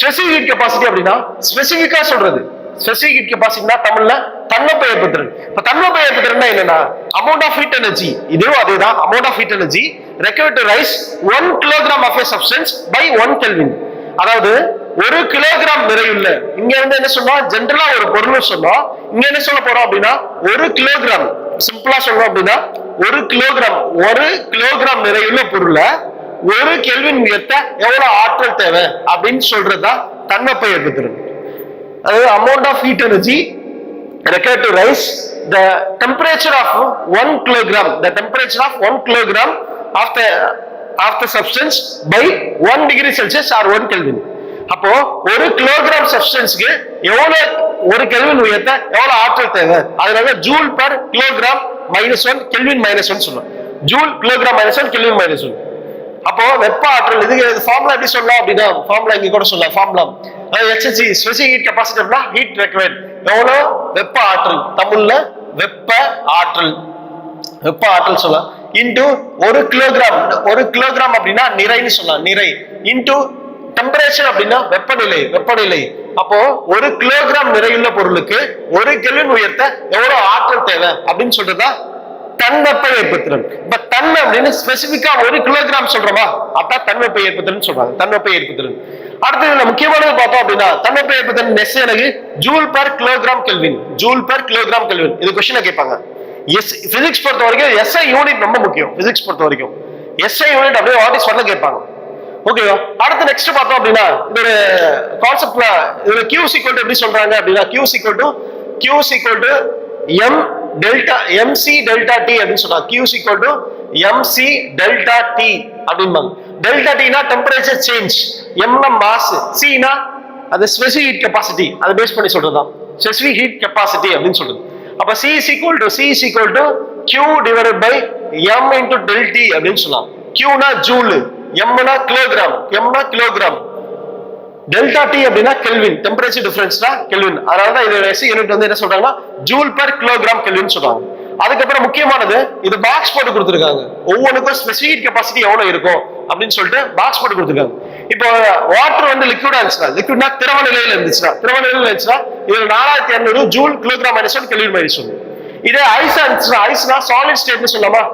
Speaker 1: ஸ்பெசிபிக் ஹீட் கெப்பாசிட்டி அப்படின்னா ஸ்பெசிபிக்கா சொல்றது. ஸ்பெசிபிக் ஹீட் கெப்பாசிட்டினா தமிழ்ல தன்வெப்ப ஏற்புத்திறன். இப்ப தன்வெப்ப ஏற்புத்திறன் என்னன்னா amount of heat energy. இதுவும் அதேதான். amount of heat energy required to rise 1 kilogram of a substance by 1 Kelvin. அதாவது 1 கிலோகிராம் நிறையுள்ள, இங்க இருந்து என்ன சொன்னா ஜெனரலா ஒரு பொருள் சொன்னோம். இங்க என்ன சொல்ல போறோம் அப்படின்னா 1 கிலோகிராம், சிம்பிளா சொல்லணும் அப்படின்னா 1 கிலோகிராம் நிறையுள்ள பொருளை 1 கெல்வின் உயர்த்த எவ்வளவு ஆற்றல் தேவை அப்படின்னு சொல்றதா தன்வெப்ப ஏற்புத்திறன். அதாவது amount of heat energy required to rise the temperature of 1 kilogram of the substance by 1 degree Celsius or 1 Kelvin. அப்போ 1 கிலோகிராம் சப்ஸ்டன்ஸ்க்கு எவ்வளவு 1 கெல்வின் உயர்த்த எவ்வளவு ஆற்றல் தேவை, அதனால ஜூல் பர் கிலோகிராம் -1 கெல்வின் -1 சொல்லலாம். Joule kilogram -1 kelvin -1. அப்போ வெப்ப ஆற்றல் இதுக்கு ஃபார்முலா எப்படி சொல்லலாம் அப்படின்னா ஃபார்முலா இங்க கூட சொல்லலாம். Formula HCG specific heat capacity அப்படின்னா ஹீட் ரெக்வயர்ட் எவ்வளவு வெப்ப ஆற்றல், தமிழ்ல வெப்ப ஆற்றல் சொல்லலாம் இன்டு 1 கிலோகிராம் அப்படின்னா நிறைன்னு சொல்லலாம். நிறை இன்டு டெம்பரேச்சர் அப்படின்னா வெப்பநிலை. அப்போ 1 கிலோகிராம் நிறையுள்ள பொருளுக்கு 1 கெல்வின் உயர்த்த எவ்வளவு ஆற்றல் தேவை அப்படின்னு சொல்றதா தன்வெப்ப ஏற்புத்திறன். இப்ப தன் அப்படின்னு ஸ்பெசிபிக்கா 1 கிலோகிராம் சொல்றோமா, அதான் தன்வெப்ப ஏற்புத்திறன் சொல்றாங்க. தன்வெப்ப ஏற்புத்திறன். அடுத்து இதுல முக்கியமானது பார்த்தோம் அப்படின்னா தன்வெப்ப ஏற்புத்திறன் எனக்கு ஜூல் பர் கிலோகிராம் கெல்வின். இது கொஸ்டின் கேட்பாங்க. பிசிக்ஸ் பொறுத்த வரைக்கும் SI யூனிட் ரொம்ப முக்கியம். பிசிக்ஸ் பொறுத்த வரைக்கும் SI யூனிட் அப்படியே வாட் இஸ் வாட்ல கேட்பாங்க. ஓகேவா? அடுத்து நெக்ஸ்ட் பார்த்தோம் அப்படின்னா இந்த கான்செப்ட்ல இதுல Q = எப்படி சொல்றாங்க அப்படின்னா Q = M delta MC delta T அப்படின்னு சொன்னா Q = MC delta T அப்படிம்பாங்க. டெல்டா T னா டெம்பரேச்சர் சேஞ்ச், M னா மாஸ், C னா அது ஸ்பெசிபிக் ஹீட் கெப்பாசிட்டி. அதை பேஸ் பண்ணி சொல்றதுதான் ஸ்பெசிபிக் ஹீட் கெப்பாசிட்டி அப்படின்னு சொல்றது. அப்ப C = Q divided by M into del T அப்படின்னு சொல்லலாம். Q னா ஜூல், M னா கிலோகிராம், டெல்டா T அப்படின்னா கெல்வின், டெம்பரேச்சர் டிஃபரன்ஸ்னா கெல்வின். அதனாலதான் இது SI யூனிட் வந்து என்ன சொல்றாங்கன்னா ஜூல் பர் கிலோகிராம் கெல்வின் சொல்றாங்க. அதுக்கப்புறம் முக்கியமானது இது பாக்ஸ் போட்டு கொடுத்துருக்காங்க. ஒவ்வொன்றுக்கும் ஸ்பெசிபிக் கெப்பாசிட்டி எவ்வளவு இருக்கும் அப்படின்னு சொல்லிட்டு பாக்ஸ் போட்டு கொடுத்துருக்காங்க. இப்போ வாட்டர் வந்து லிக்விட்னா திரவ நிலையில இருந்துச்சுன்னா இதுல 4200 ஜூல் கிலோகிராம் -1 கெல்வின் -1. இதே ஐஸ்னா சாலிட் ஸ்டேட்னு சொல்லலாமா?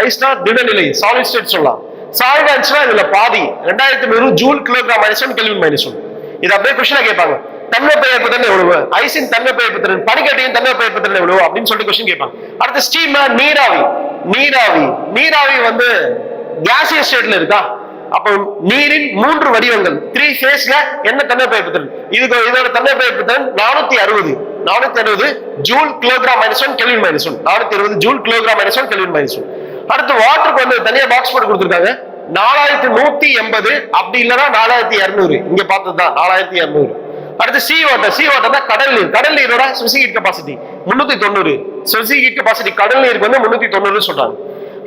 Speaker 1: ஐஸ்னா திடநிலை, சாலிட் ஸ்டேட் சொல்லலாம். சாலிட் ஆன்சர்னா இதுல பாதி 2100 ஜூல் கிலோகிராம் -1 கெல்வின் -1. இது அப்படியே கொஸ்டினா கேட்பாங்க. தன்வெப்ப திறன் எவ்வளவு, ஐஸின் தன்வெப்ப திறன், பனிக்கட்டியின் தன்வெப்ப திறன் எவ்வளவு அப்படின்னு சொல்லிட்டு கொஸ்டின் கேட்பாங்க. அடுத்து ஸ்டீமர் நீராவி. நீராவி வந்து கேசியஸ் ஸ்டேட்ல இருக்கா? அப்போ நீரின் 3 வடிவங்கள் 3 ஃபேஸ்ல என்ன தன்வெப்ப திறன்? இதோட தன்வெப்ப திறன் 460 joule kilogram -1 kelvin -1, 460 joule kilogram -1 kelvin -1. அடுத்து வாட்டருக்கு வந்து தனியா பாக்ஸ் போட்டு கொடுத்துருக்காங்க 4180, அப்படி இல்லைன்னா 4200, இங்க பார்த்ததுதான் 4200. அடுத்து சி வாட்டர் தான் கடல் நீரோட specific capacity 390, specific heat capacity கடல் நீருக்கு வந்து 390 சொல்றாங்க.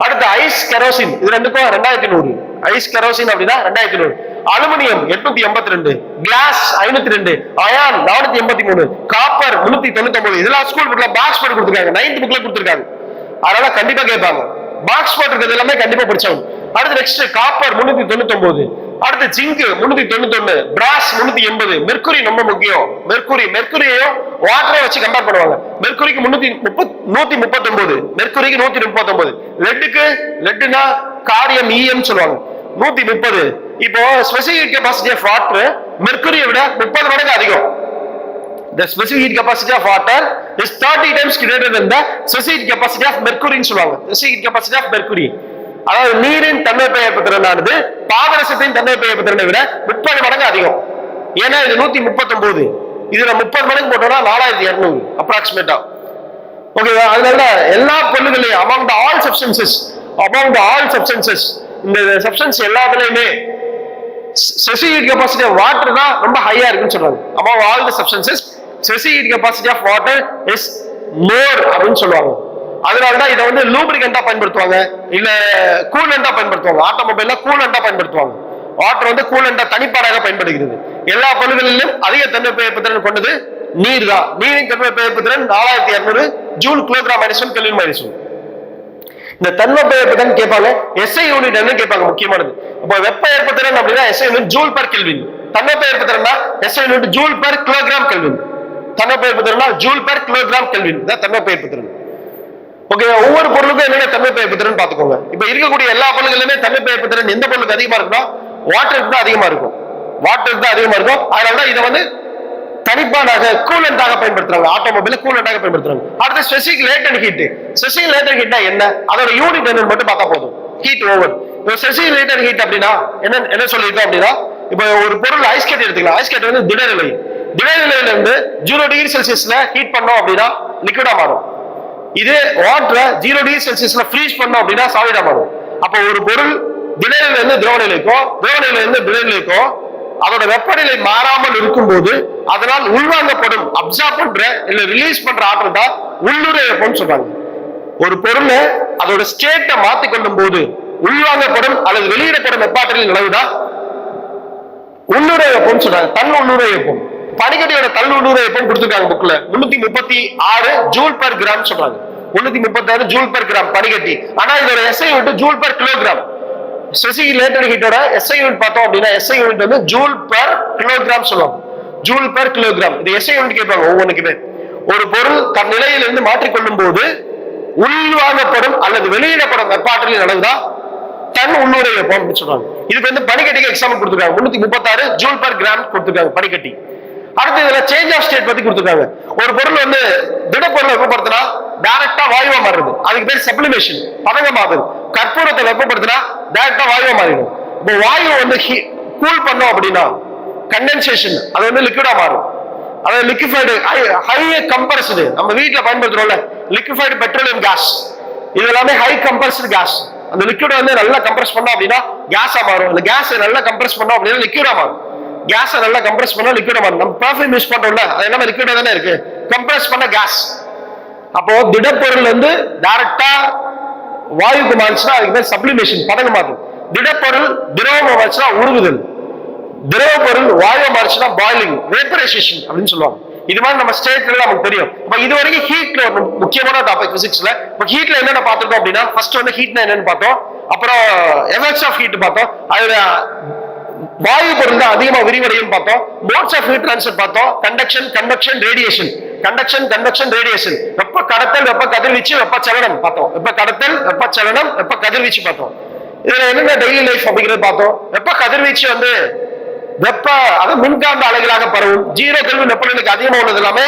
Speaker 1: அடுத்து ஐஸ் கெரோசின், இது ரெண்டுக்கும் 2100, ஐஸ் கெரோசின் அப்படின்னா 2100. Aluminium 882, glass 502, iron 483, copper 399. இதெல்லாம் ஸ்கூல் புக்ல பாக்ஸ் போட்டு கொடுத்துருக்காங்க, 9th புக்ல கொடுத்துருக்காங்க. அதனால கண்டிப்பா கேட்பாங்க, பாக்ஸ் போட்டு இருக்கிறது எல்லாமே கண்டிப்பா படிச்சவங்க. அடுத்து நெக்ஸ்ட் காப்பர் 399, அடுத்து ஜிங்க் 391, பிராஸ் 380, மெர்க்குரி ரொம்ப முக்கியம். மெர்க்குரியையும் வாட்டரையும் வச்சு கம்பேர் பண்ணுவாங்க. மெர்க்குரிக்கு 139, மெர்க்குரிக்கு 139. லெட்டுனா காரியம் ஈயம் சொல்லுவாங்க 130. இப்போ ஸ்பெசிபிக் கெபாசிட்டி ஆஃப் வாட்டர் மெர்க்குரியை விட 30 மடங்கு அதிகம். The specific heat capacity of water is 30 times greater than the specific capacity of mercury ன்னு சொல்லுவாங்க. Specific capacity of mercury. அதாவது நீரின் தன்வெப்ப திறனானது பாதரசத்தின் தன்வெப்ப திறனை விட 30 மடங்கு அதிகம். ஏன்னா இது 139, இதுல 30 மடங்கு போட்டோம்னா 4200 அப்ராக்சிமேட்டா. ஓகேவா? அதனால எல்லா பொருள்களையும் among the all substances இந்த சப்ஸ்டன்ஸ் எல்லாத்துலயுமே specific capacity of water தான் ரொம்ப ஹையா இருக்குன்னு சொல்றாங்க. among all the substances specific capacity of water is more அப்படின்னு சொல்லுவாங்க. அதனாலதான் இதை வந்து லூப்ரிகண்டா பயன்படுத்துவாங்க, இல்ல கூலண்டா பயன்படுத்துவாங்க. ஆட்டோமொபைல்ல கூலண்டா பயன்படுத்துவாங்க. வாட்டர் வந்து கூலண்டா தனிப்பாடாக பயன்படுகிறது. எல்லா பொருள்களிலும் அதிக தன்வெப்ப திறன் கொண்டது நீர் தான். நீரின் தன்வெப்ப திறன் 4200 ஜூல் கிலோகிராம் -1 கெல்வின் -1. இந்த தன்வெப்ப திறன் கேட்பாங்க, எஸ்ஐ யூனிட் என்ன கேட்பாங்க முக்கியமானது. இப்போ வெப்ப ஏற்பத்திறன் அப்படின்னா SI unit joule per Kelvin, தன்வெப்ப ஏற்பத்திறன்னா SI unit joule per kilogram Kelvin. தன்வெப்ப ஏற்பத்திறன்னா ஜூல் பர் கிலோகிராம் கெல்வின் தான் தன்வெப்ப ஏற்பத்திறன். ஓகே, ஒவ்வொரு பொருளுக்கும் என்னென்ன தன்வெப்ப ஏற்பத்திறன் பாத்துக்கோங்க. இப்ப இருக்கக்கூடிய எல்லா பொருள்களுமே தன்வெப்ப ஏற்பத்திறன் எந்த பொருளுக்கு அதிகமா இருக்குன்னா வாட்டருக்கு தான் அதிகமா இருக்கும். அதனாலதான் இதை வந்து தனிப்பாடாக கூலண்டாக பயன்படுத்துறாங்க. ஆட்டோமொபைல கூலண்டாக பயன்படுத்துறாங்க. அடுத்து specific latent heat. Specific latent ஹீட்னா என்ன, அதோட யூனிட் என்னன்னு மட்டும் பார்த்தா போதும். Heat over. இப்போ ஸ்பெசிபிக் லேட்டன்ட் ஹீட் அப்படின்னா என்ன சொல்லிருக்கோம் அப்படின்னா, இப்போ ஒரு பொருள் ஐஸ் கட்டி எடுத்துக்கலாம். ஐஸ் கட்டி வந்து திடநிலையில இருந்து 0 டிகிரி செல்சியஸ்ல ஹீட் பண்ணோம் அப்படின்னா லிக்விடா மாறும். இது வாட்டரை 0 டிகிரி செல்சியஸ்ல ஃப்ரீஸ் பண்ணோம் அப்படின்னா சாலிடா மாறும். அப்போ ஒரு பொருள் திடநிலையில இருந்து திரவநிலைக்கும், திரவநிலையில இருந்து திடநிலைக்கும் அதோட வெப்பநிலை மாறாமல் இருக்கும்போது அதனால் உள்வாங்கப்படும் அப்சார்ப் பண்ற இல்ல ரிலீஸ் பண்ற ஆற்றல் தான் உள்ளுறை வெப்பம்னு சொல்றாங்க. ஒரு பொருளை அதோட ஸ்டேட்டை மாத்திக்கொள்ளும் போது உள்வாங்கப்படும் அல்லது வெளியிடப்படும் வெப்பாற்றலின் அளவுதான் உள்ளுறை வெப்பம்னு சொல்றாங்க. தன் உள்ளுறை வெப்பம். பனிக்கட்டியோட தன் உள்ளுறை வெப்பம் கொடுத்துருக்காங்க புக்ல 336 ஜூல் பர் கிராம் சொல்றாங்க. 336 ஜூல் பர் கிராம் பனிக்கட்டி. ஆனா இதோட SI unit joule per kilogram. Specific latent ஹீட்டோட எஸ்ஐ யூனிட் பார்த்தோம் அப்படின்னா எஸ்ஐ யூனிட் வந்து ஜூல் பர் கிலோகிராம் சொல்லுவாங்க. Joule per kilogram. இது எஸ்ஐ யூனிட் கேட்பாங்க ஒவ்வொன்றுக்குமே. ஒரு பொருள் தன் நிலையிலிருந்து மாற்றிக்கொள்ளும் போது உள்வாங்கப்படும் அல்லது வெளியிடப்படும் வெப்பாற்றலின் அளவுதான் தன் உள்ளுறை வெப்பம் சொல்றாங்க. இதுக்கு வந்து பனிக்கட்டிக்கு எக்ஸாம்பிள் கொடுத்துருக்காங்க. 336 ஜூல் பர் கிராம் கொடுத்துருக்காங்க பனிக்கட்டி. அடுத்து இதுல சேஞ்ச் ஆஃப் ஸ்டேட் பத்தி கொடுத்துருக்காங்க. ஒரு பொருள் வந்து திடப்பொருளை வெப்பப்படுத்தினா டைரக்டா வாயுவா மாறுது, அதுக்கு பேர் சப்ளிமேஷன், பதங்கமாகுது. கற்பூரத்தை வெப்பப்படுத்தினா டைரக்டா வாயுவா மாறிடும். இப்போ வாயு வந்து கூல் பண்ணோம் அப்படின்னா கண்டென்சேஷன், அது வந்து லிக்விடா மாறும். அதாவது லிக்விஃபைடு ஹை கம்ப்ரஸ்டு, நம்ம வீட்டுல பயன்படுத்துறோம்ல லிக்விஃபைடு பெட்ரோலியம் கேஸ், இது எல்லாமே ஹை கம்ப்ரஸ்டு கேஸ். அந்த லிக்விட் வந்து நல்லா கம்ப்ரஸ் பண்ணோம் அப்படின்னா கேஸா மாறும். அந்த கேஸ் நல்லா கம்ப்ரஸ் பண்ணோம் அப்படின்னா லிக்விடா மாறும். கேஸை நல்லா கம்ப்ரஸ் பண்ணா லிக்விடா மாறும். நம்ம பெர்ஃப்யூம் யூஸ் பண்றோம்ல அது எல்லாமே லிக்விடா தானே இருக்கு, கம்ப்ரஸ் பண்ண கேஸ். அப்போ திடப்பொருள் வந்து டைரக்டா வாயுக்கு மாறிச்சுன்னா அதுக்கு பேர் சப்ளிமேஷன், பதங்கமாகுது. திடப்பொருள் திரவமா மாறிச்சுன்னா உருகுதல். திரவ பொருள் வாயு மாறிச்சுன்னா பாயிலிங், வேப்பரைசேஷன் அப்படின்னு சொல்லுவாங்க. இது மாதிரி நம்ம ஸ்டேட்ல நமக்கு தெரியும். இப்ப இது வரைக்கும் ஹீட்ல ஒரு முக்கியமான டாபிக் பிசிக்ஸ்ல. இப்ப ஹீட்ல என்னென்ன பார்த்துட்டோம் அப்படின்னா, ஃபர்ஸ்ட் வந்து ஹீட்னா என்னன்னு பார்த்தோம், அப்புறம் எஃபெக்ட்ஸ் ஆஃப் ஹீட் பார்த்தோம், அதுல வாயு பொருள் தான் அதிகமா விரிவடையும் பார்த்தோம், மோட்ஸ் ஆஃப் ஹீட் ட்ரான்ஸ்ஃபர் பார்த்தோம், conduction, convection, radiation. Conduction, convection, radiation. வெப்ப கடத்தல், வெப்ப கதிர்வீச்சு, வெப்ப சலனம் பார்த்தோம். வெப்ப கடத்தல், வெப்ப சலனம், வெப்ப கதிர்வீச்சு பார்த்தோம். இதுல என்னென்ன டெய்லி லைஃப் அப்படிங்கிறது பார்த்தோம். வெப்ப கதிர்வீச்சு வந்து வெப்ப அதாவது மின்காந்த அலைகளாக பரவும். 0 கெல்வின் வெப்பநிலைக்கு அதிகமா உள்ளது எல்லாமே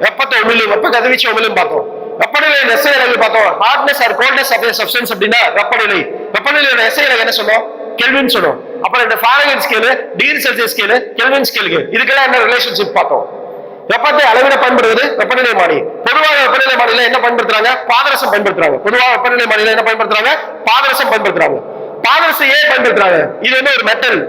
Speaker 1: வெப்பத்தை உமிழும், வெப்ப கதிர்வீச்சு உமிழும் பார்த்தோம். வெப்பநிலை எஸ்ஐ அலகு பார்த்தோம். Hardness or coldness of substance அப்படின்னா வெப்பநிலை. வெப்பநிலையோட எஸ்ஐ அலகு என்ன சொன்னோம்? கெல்வின் சொன்னோம். அப்புறம் இந்த Fahrenheit scale, degree Celsius scale, Kelvin ஸ்கேலுக்கு இதுக்கெல்லாம் என்ன ரிலேஷன்ஷிப் பார்த்தோம். வெப்பத்தை அளவிட பயன்படுவது வெப்பநிலை மானி. பொதுவாக வெப்பநிலை மானில என்ன பயன்படுத்துறாங்க? பாதரசம் பயன்படுத்துறாங்க. பொதுவாக வெப்பநிலை மானில என்ன பயன்படுத்துறாங்க? பாதரசம் பயன்படுத்துறாங்க. பாதரசம் ஏன் பயன்படுத்துறாங்க? இது வந்து ஒரு மெட்டல்,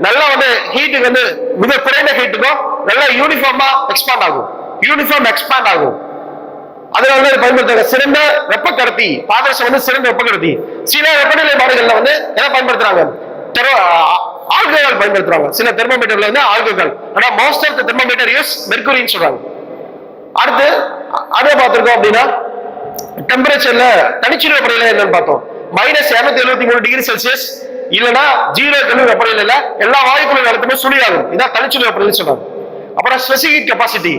Speaker 1: நல்லா வந்து ஹீட்டுக்கு வந்து மிக குறைந்த ஹீட்டுக்கும் நல்லா யூனிஃபார்மா எக்ஸ்பாண்ட் ஆகும், யூனிஃபார்ம் எக்ஸ்பாண்ட் ஆகும். அதனால தான் பயன்படுத்துறாங்க. சிறந்த வெப்ப கடத்தி பாதரசம் வந்து சிறந்த வெப்ப கடத்தி. சில வெப்பநிலை மாடுகள்ல வந்து என்ன பயன்படுத்துறாங்க? ஆல்கஹால் பயன்படுத்துறாங்க. சில தெர்மோமீட்டர்ல வந்து ஆல்கஹால். ஆனா most of the thermometer use மெர்க்குரின்னு சொல்றாங்க. அடுத்து அதை பார்த்திருக்கோம் அப்படின்னா டெம்பரேச்சர்ல தனிச்சுழி வெப்பநிலை என்னன்னு பார்த்தோம். -273 டிகிரி செல்சியஸ் இல்லைன்னா 0 கெல்வின் வெப்பநிலையில எல்லா வாயுக்களின் அழுத்தமே சுழியாகும். இதான் தனிச்சுழி வெப்பநிலை சொல்றாங்க. அப்புறம் ஸ்பெசிபிக் கெப்பாசிட்டி.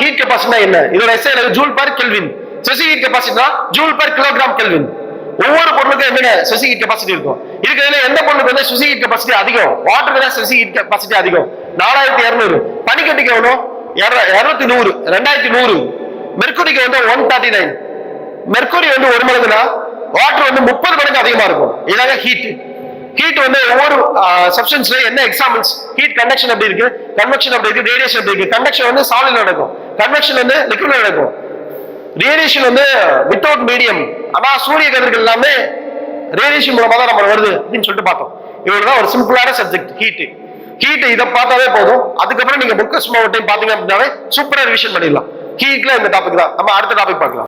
Speaker 1: ஹீட் கெப்பாசிட்டினா என்ன? இதோட SI joule per Kelvin. Specific கெப்பாசிட்டினா ஜூல் பர் கிலோகிராம் கெல்வின். ஒவ்வொரு பொருளுக்கும் என்னென்ன ஸ்பெசிபிக் கெப்பாசிட்டி இருக்கும். இருக்கிறதுல எந்த பொருளுக்கு வந்து ஸ்பெசிபிக் கெப்பாசிட்டி அதிகம்? வாட்டருக்கு தான் ஸ்பெசிபிக் கெப்பாசிட்டி அதிகம். 4200. பனிக்கட்டிக்கு எவ்வளோ? 200. 2100. மெர்க்குரிக்கு வந்து 139. மெர்க்குரி வந்து 1 மடங்குனா வாட்டர் வந்து 30 மடங்கு அதிகமா இருக்கும். இதாங்க ஹீட். ஹீட் வந்து ஒவ்வொரு சப்ஸ்டன்ஸ்ல என்ன எக்ஸாம்பிள்ஸ்? ஹீட் கண்டக்ஷன் எப்படி இருக்கு, கன்வெக்ஷன் எப்படி இருக்கு, ரேடியேஷன் எப்படி இருக்கு. கண்டக்ஷன் வந்து சாலிட்ல நடக்கும், கன்வெக்ஷன் வந்து லிக்விட்ல நடக்கும். ரேடியேஷன் வந்து வித்தவுட் மீடியம். ஆனா சூரிய கதிர்கள் எல்லாமே ரேடியேஷன் மூலமா தான் நம்ம வருது அப்படின்னு சொல்லிட்டு பார்த்தோம். இவ்வளவுதான் ஒரு சிம்பிளான சப்ஜெக்ட் ஹீட். ஹீட் இதை பார்த்தாவே போதும். அதுக்கப்புறம் நீங்க புக் சும்மா ஒரு டைம் பாத்தீங்க அப்படின்னாவே சூப்பரா ரிவிஷன் பண்ணிடலாம். ஹீட்ல இந்த டாபிக் தான். நம்ம அடுத்த டாபிக் பார்க்கலாம்.